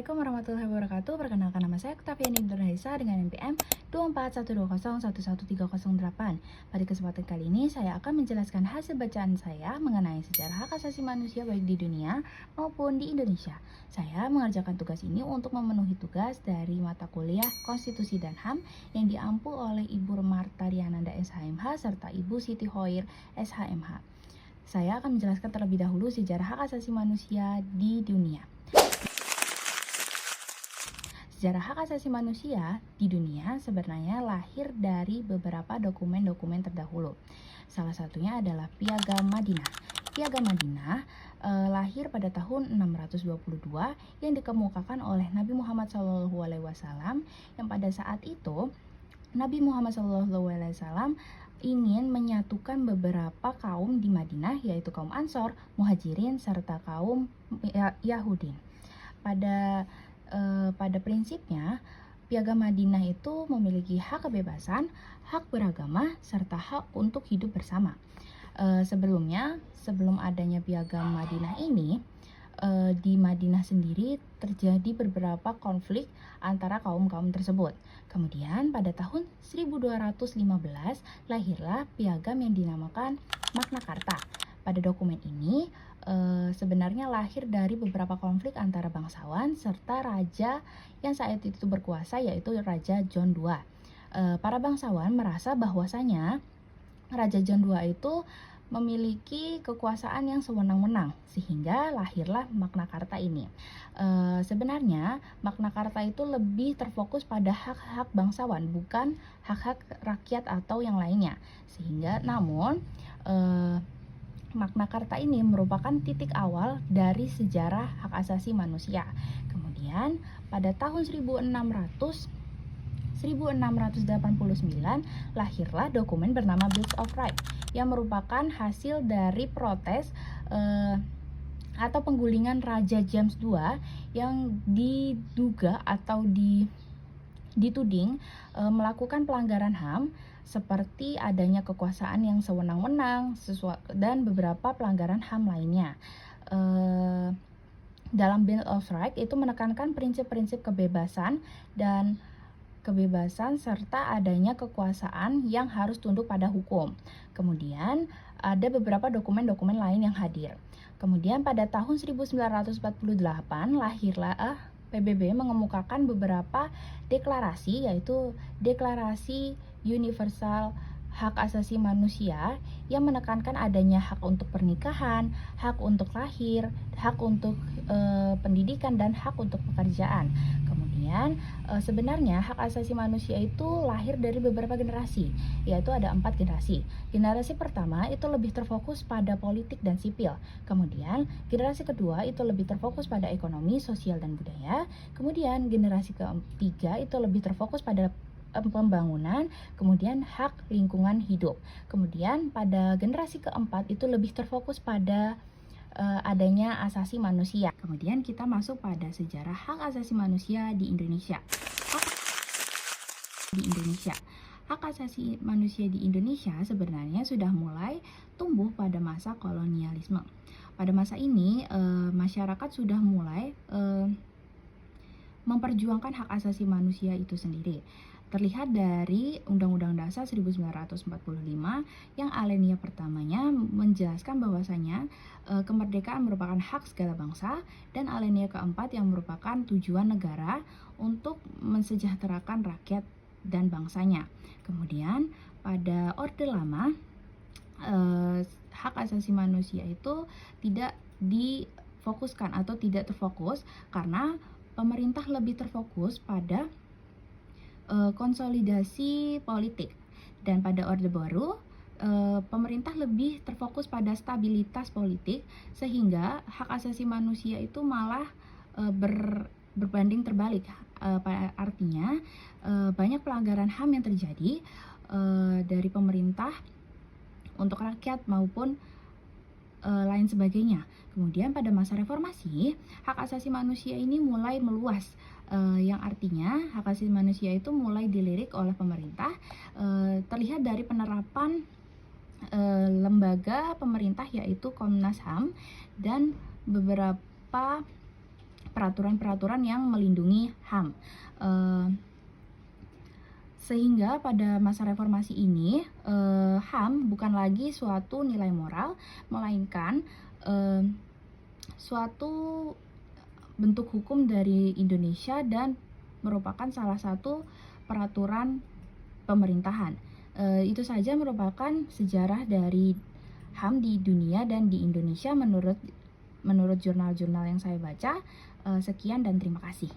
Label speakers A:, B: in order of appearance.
A: Assalamualaikum warahmatullahi wabarakatuh. Perkenalkan, nama saya Octaviani Nurhaisa dengan NPM 24120111308. Pada kesempatan kali ini saya akan menjelaskan hasil bacaan saya mengenai sejarah hak asasi manusia baik di dunia maupun di Indonesia. Saya mengerjakan tugas ini untuk memenuhi tugas dari mata kuliah Konstitusi dan HAM yang diampu oleh Ibu Marta Riananda SHMH serta Ibu Siti Hoir SHMH. Saya akan menjelaskan terlebih dahulu sejarah hak asasi manusia di dunia. Sejarah hak asasi manusia di dunia sebenarnya lahir dari beberapa dokumen-dokumen terdahulu. Salah satunya adalah Piagam Madinah. Piagam Madinah lahir pada tahun 622 yang dikemukakan oleh Nabi Muhammad SAW, yang pada saat itu Nabi Muhammad SAW ingin menyatukan beberapa kaum di Madinah, yaitu kaum Ansor, Muhajirin, serta kaum Yahudin. Pada prinsipnya, Piagam Madinah itu memiliki hak kebebasan, hak beragama, serta hak untuk hidup bersama. Sebelum adanya Piagam Madinah ini, di Madinah sendiri terjadi beberapa konflik antara kaum-kaum tersebut. Kemudian pada tahun 1215 lahirlah piagam yang dinamakan Magna Carta. Pada dokumen ini sebenarnya lahir dari beberapa konflik antara bangsawan serta raja yang saat itu berkuasa, yaitu Raja John II. Para bangsawan merasa bahwasanya Raja John II itu memiliki kekuasaan yang sewenang-wenang, sehingga lahirlah Magna Carta ini. Sebenarnya Magna Carta itu lebih terfokus pada hak-hak bangsawan, bukan hak-hak rakyat atau yang lainnya. Namun Magna Carta ini merupakan titik awal dari sejarah hak asasi manusia. Kemudian pada tahun 1689 lahirlah dokumen bernama Bill of Rights yang merupakan hasil dari protes atau penggulingan Raja James II yang diduga atau dituding melakukan pelanggaran HAM seperti adanya kekuasaan yang sewenang-wenang dan beberapa pelanggaran HAM lainnya. Dalam Bill of Rights itu menekankan prinsip-prinsip kebebasan serta adanya kekuasaan yang harus tunduk pada hukum. Kemudian ada beberapa dokumen-dokumen lain yang hadir. Kemudian pada tahun 1948 lahirlah PBB mengemukakan beberapa deklarasi, yaitu Deklarasi Universal Hak Asasi Manusia yang menekankan adanya hak untuk pernikahan, hak untuk lahir, hak untuk pendidikan, dan hak untuk pekerjaan. Kemudian sebenarnya hak asasi manusia itu lahir dari beberapa generasi, yaitu ada 4 generasi. Generasi pertama itu lebih terfokus pada politik dan sipil. Kemudian generasi kedua itu lebih terfokus pada ekonomi, sosial, dan budaya. Kemudian generasi ketiga itu lebih terfokus pada pembangunan, kemudian hak lingkungan hidup. Kemudian pada generasi keempat itu lebih terfokus pada adanya asasi manusia. Kemudian kita masuk pada sejarah hak asasi manusia di Indonesia. Hak asasi manusia di Indonesia sebenarnya sudah mulai tumbuh pada masa kolonialisme. Pada masa ini masyarakat sudah mulai memperjuangkan hak asasi manusia itu sendiri. Terlihat dari Undang-Undang Dasar 1945 yang alinea pertamanya menjelaskan bahwasanya kemerdekaan merupakan hak segala bangsa, dan alinea keempat yang merupakan tujuan negara untuk mensejahterakan rakyat dan bangsanya. Kemudian pada Orde Lama hak asasi manusia itu tidak difokuskan atau tidak terfokus karena pemerintah lebih terfokus pada konsolidasi politik, dan pada Orde Baru pemerintah lebih terfokus pada stabilitas politik, sehingga hak asasi manusia itu malah berbanding terbalik. Artinya banyak pelanggaran HAM yang terjadi dari pemerintah untuk rakyat maupun lain sebagainya. Kemudian pada masa reformasi, hak asasi manusia ini mulai meluas, yang artinya hak asasi manusia itu mulai dilirik oleh pemerintah. Terlihat dari penerapan lembaga pemerintah, yaitu Komnas HAM, dan beberapa peraturan-peraturan yang melindungi HAM. Sehingga pada masa reformasi ini, HAM bukan lagi suatu nilai moral, melainkan suatu bentuk hukum dari Indonesia dan merupakan salah satu peraturan pemerintahan. Itu saja merupakan sejarah dari HAM di dunia dan di Indonesia menurut jurnal-jurnal yang saya baca. Sekian dan terima kasih.